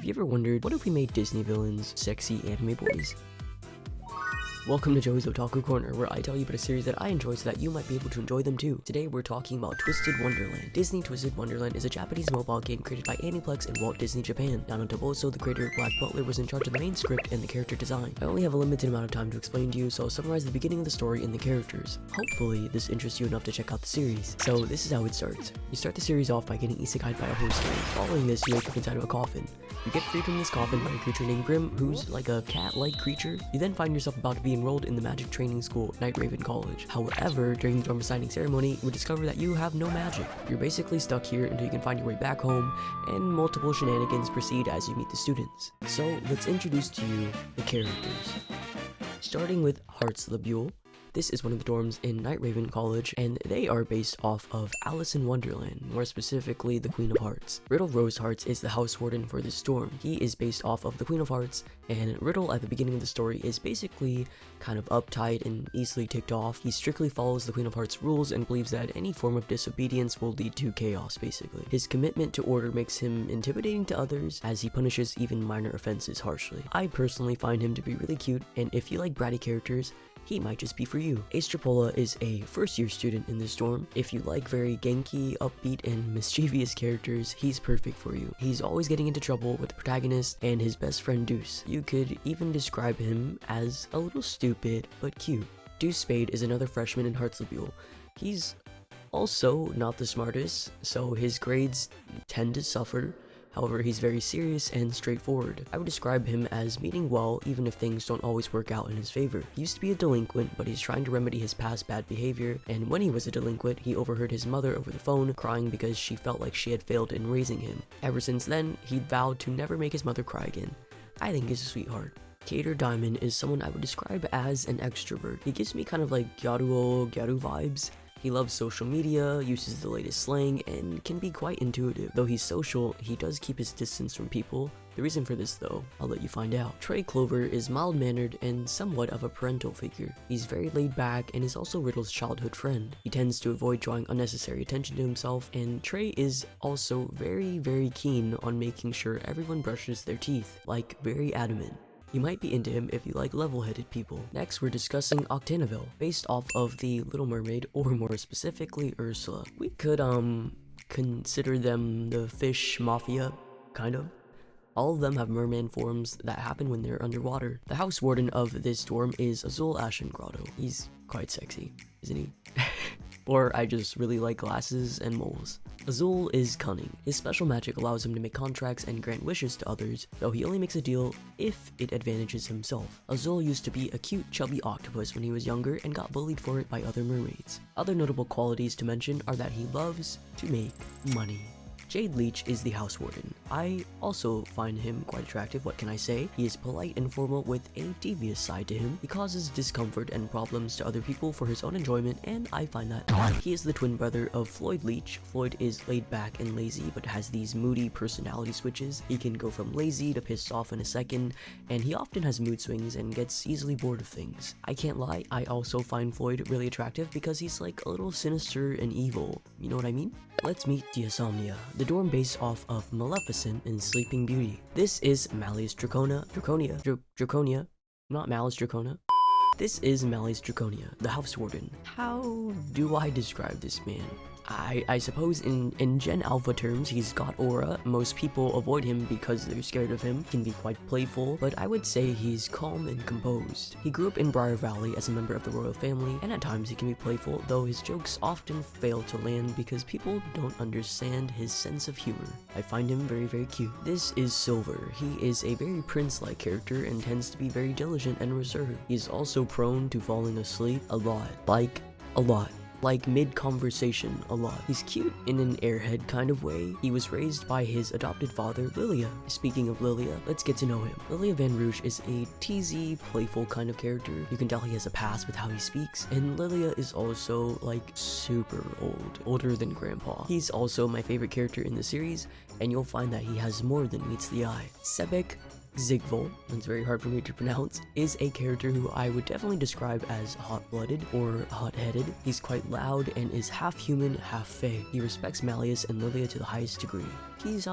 Have you ever wondered, what if we made Disney villains sexy anime boys? Welcome to Joey's Otaku Corner, where I tell you about a series that I enjoy so that you might be able to enjoy them too. Today we're talking about Twisted Wonderland. Disney Twisted Wonderland is a Japanese mobile game created by Aniplex and Walt Disney Japan. Nana Toboso, the creator, Black Butler, was in charge of the main script and the character design. I only have a limited amount of time to explain to you, so I'll summarize the beginning of the story and the characters. Hopefully this interests you enough to check out the series. So this is how it starts. You start the series off by getting isekai'd by a host game. Following this, you wake up inside of a coffin. You get freed from this coffin by a creature named Grimm, who's like a cat-like creature. You then find yourself about to be enrolled in the magic training school, Night Raven College. However, during the dorm signing ceremony, you discover that you have no magic. You're basically stuck here until you can find your way back home, and multiple shenanigans proceed as you meet the students. So let's introduce to you the characters. Starting with Heartslabyul. This is one of the dorms in Night Raven College, and they are based off of Alice in Wonderland, more specifically the Queen of Hearts. Riddle Rosehearts is the house warden for this dorm. He is based off of the Queen of Hearts, and Riddle at the beginning of the story is basically kind of uptight and easily ticked off. He strictly follows the Queen of Hearts rules and believes that any form of disobedience will lead to chaos, basically. His commitment to order makes him intimidating to others, as he punishes even minor offenses harshly. I personally find him to be really cute, and if you like bratty characters, he might just be for you. Astrapola is a first-year student in this dorm. If you like very Genki, upbeat, and mischievous characters, he's perfect for you. He's always getting into trouble with the protagonist and his best friend Deuce. You could even describe him as a little stupid, but cute. Deuce Spade is another freshman in Heartslabyul. He's also not the smartest, so his grades tend to suffer. However, he's very serious and straightforward. I would describe him as meaning well even if things don't always work out in his favor. He used to be a delinquent, but he's trying to remedy his past bad behavior, and when he was a delinquent, he overheard his mother over the phone crying because she felt like she had failed in raising him. Ever since then, he vowed to never make his mother cry again. I think he's a sweetheart. Cater Diamond is someone I would describe as an extrovert. He gives me kind of like gyaru vibes. He loves social media, uses the latest slang, and can be quite intuitive. Though he's social, he does keep his distance from people. The reason for this though, I'll let you find out. Trey Clover is mild-mannered and somewhat of a parental figure. He's very laid back and is also Riddle's childhood friend. He tends to avoid drawing unnecessary attention to himself, and Trey is also very keen on making sure everyone brushes their teeth, like very adamant. You might be into him if you like level-headed people. Next, we're discussing Octavinelle, based off of the Little Mermaid, or more specifically, Ursula. We could, consider them the fish mafia, kind of. All of them have merman forms that happen when they're underwater. The house warden of this dorm is Azul Ashen Grotto. He's quite sexy, isn't he? Or I just really like glasses and moles. Azul is cunning. His special magic allows him to make contracts and grant wishes to others, though he only makes a deal if it advantages himself. Azul used to be a cute, chubby octopus when he was younger and got bullied for it by other mermaids. Other notable qualities to mention are that he loves to make money. Jade Leech is the house warden. I also find him quite attractive, what can I say? He is polite and formal with a devious side to him. He causes discomfort and problems to other people for his own enjoyment, and I find that odd. He is the twin brother of Floyd Leech. Floyd is laid back and lazy, but has these moody personality switches. He can go from lazy to pissed off in a second, and he often has mood swings and gets easily bored of things. I can't lie, I also find Floyd really attractive because he's like a little sinister and evil, you know what I mean? Let's meet Diasomnia, the dorm based off of Maleficent in Sleeping Beauty. This is Malleus Draconia, not Malice Dracona. This is Malleus Draconia, the house warden. How do I describe this man? I suppose in Gen Alpha terms, he's got aura. Most people avoid him because they're scared of him. He can be quite playful, but I would say he's calm and composed. He grew up in Briar Valley as a member of the royal family, and at times he can be playful, though his jokes often fail to land because people don't understand his sense of humor. I find him very cute. This is Silver. He is a very prince-like character and tends to be very diligent and reserved. He's also prone to falling asleep a lot. Like mid-conversation a lot. He's cute in an airhead kind of way. He was raised by his adopted father, Lilia. Speaking of Lilia, let's get to know him. Lilia Van Rouge is a teasy, playful kind of character. You can tell he has a past with how he speaks, and Lilia is also like super old, older than Grandpa. He's also my favorite character in the series, and you'll find that he has more than meets the eye. Sebek Zigvol, it's very hard for me to pronounce, is a character who I would definitely describe as hot-blooded or hot-headed. He's quite loud and is half human, half fae. He respects Malleus and Lilia to the highest degree. He's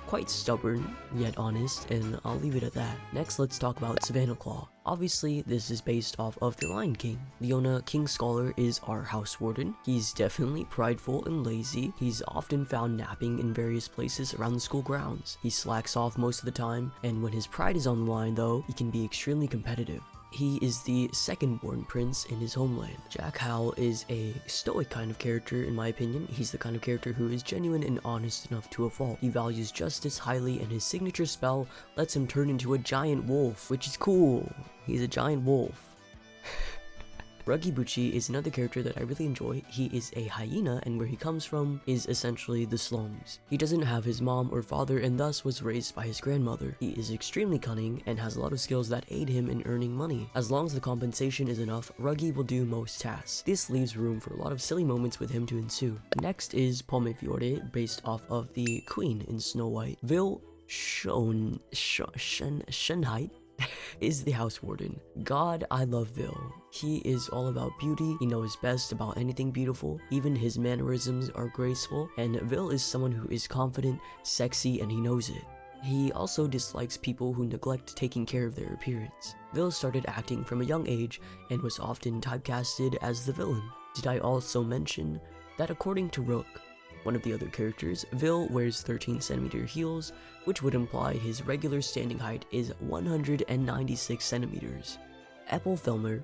quite stubborn, yet honest, and I'll leave it at that. Next, let's talk about Savanaclaw. Obviously, this is based off of The Lion King. Leona King Scholar is our house warden. He's definitely prideful and lazy. He's often found napping in various places around the school grounds. He slacks off most of the time, and when his pride is on the line though, he can be extremely competitive. He is the second-born prince in his homeland. Jack Howell is a stoic kind of character in my opinion. He's the kind of character who is genuine and honest enough to a fault. He values justice highly, and his signature spell lets him turn into a giant wolf, which is cool. He's a giant wolf. Ruggibuchi is another character that I really enjoy. He is a hyena, and where he comes from is essentially the slums. He doesn't have his mom or father and thus was raised by his grandmother. He is extremely cunning and has a lot of skills that aid him in earning money. As long as the compensation is enough, Ruggy will do most tasks. This leaves room for a lot of silly moments with him to ensue. Next is Pomefiore, based off of the queen in Snow White. Vil Shenhyde is the house warden. God, I love Vil. He is all about beauty. He knows best about anything beautiful. Even his mannerisms are graceful, and Vil is someone who is confident, sexy, and he knows it. He also dislikes people who neglect taking care of their appearance. Vil started acting from a young age and was often typecasted as the villain. Did I also mention that according to Rook, one of the other characters, Vil wears 13cm heels, which would imply his regular standing height is 196 centimeters. Felmer.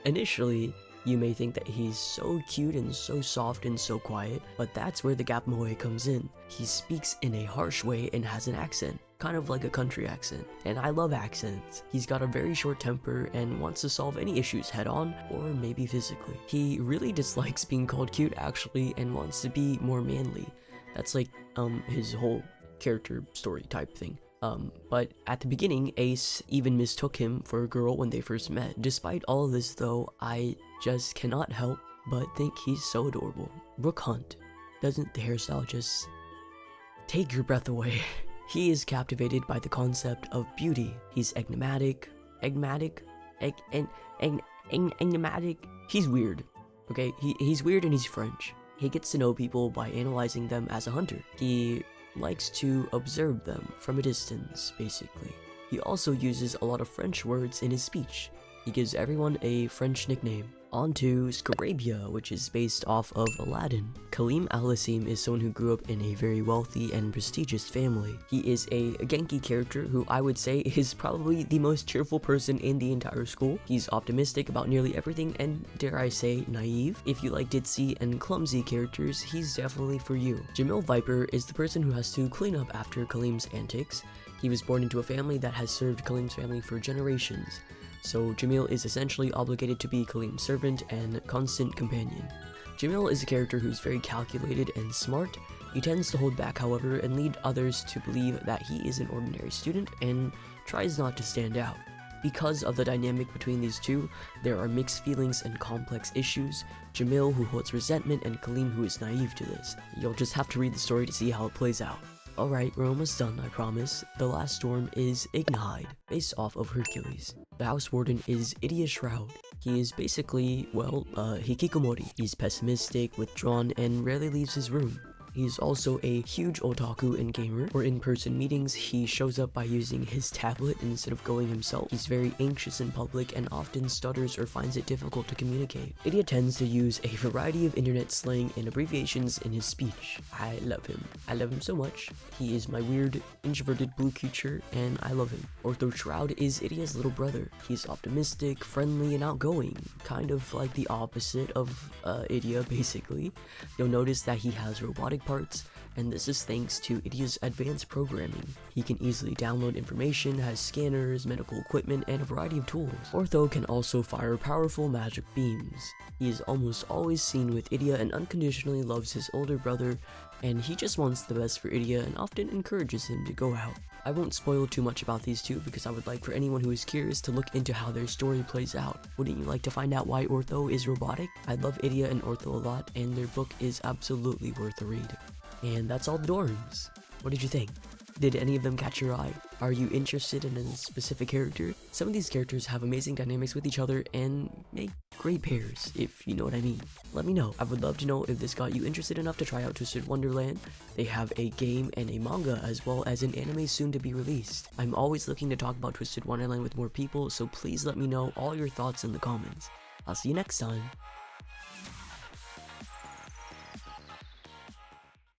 Initially, you may think that he's so cute and so soft and so quiet, but that's where the gap moe comes in. He speaks in a harsh way and has an accent, kind of like a country accent, and I love accents. He's got a very short temper and wants to solve any issues head on, or maybe physically. He really dislikes being called cute actually and wants to be more manly. That's like his whole character story type thing. But at the beginning, Ace even mistook him for a girl when they first met. Despite all of this though, I just cannot help but think he's so adorable. Rook Hunt. Doesn't the hairstyle just take your breath away? He is captivated by the concept of beauty. He's enigmatic. He's weird. Okay, he's weird and he's French. He gets to know people by analyzing them as a hunter. He likes to observe them from a distance, basically. He also uses a lot of French words in his speech. He gives everyone a French nickname. On to Scarabia, which is based off of Aladdin. Kalim Al-Asim is someone who grew up in a very wealthy and prestigious family. He is a Genki character who I would say is probably the most cheerful person in the entire school. He's optimistic about nearly everything and, dare I say, naive. If you like ditzy and clumsy characters, he's definitely for you. Jamil Viper is the person who has to clean up after Kalim's antics. He was born into a family that has served Kalim's family for generations. So Jamil is essentially obligated to be Kalim's servant and constant companion. Jamil is a character who's very calculated and smart. He tends to hold back, however, and lead others to believe that he is an ordinary student and tries not to stand out. Because of the dynamic between these two, there are mixed feelings and complex issues. Jamil, who holds resentment, and Kalim, who is naive to this. You'll just have to read the story to see how it plays out. Alright, we're almost done, I promise. The last storm is Ignihyde, based off of Hercules. The house warden is Idia Shroud. He is basically, well, hikikomori. He's pessimistic, withdrawn, and rarely leaves his room. He's also a huge otaku and gamer. For in-person meetings, he shows up by using his tablet instead of going himself. He's very anxious in public and often stutters or finds it difficult to communicate. Idia tends to use a variety of internet slang and abbreviations in his speech. I love him. I love him so much. He is my weird, introverted blue creature, and I love him. Ortho Shroud is Idia's little brother. He's optimistic, friendly, and outgoing. Kind of like the opposite of Idia, basically. You'll notice that he has robotic parts, and this is thanks to Idia's advanced programming. He can easily download information, has scanners, medical equipment, and a variety of tools. Ortho can also fire powerful magic beams. He is almost always seen with Idia and unconditionally loves his older brother, and he just wants the best for Idia and often encourages him to go out. I won't spoil too much about these two because I would like for anyone who is curious to look into how their story plays out. Wouldn't you like to find out why Ortho is robotic? I love Idia and Ortho a lot, and their book is absolutely worth a read. And that's all the dorms. What did you think? Did any of them catch your eye? Are you interested in a specific character? Some of these characters have amazing dynamics with each other and make great pairs, if you know what I mean. Let me know. I would love to know if this got you interested enough to try out Twisted Wonderland. They have a game and a manga as well as an anime soon to be released. I'm always looking to talk about Twisted Wonderland with more people, so please let me know all your thoughts in the comments. I'll see you next time.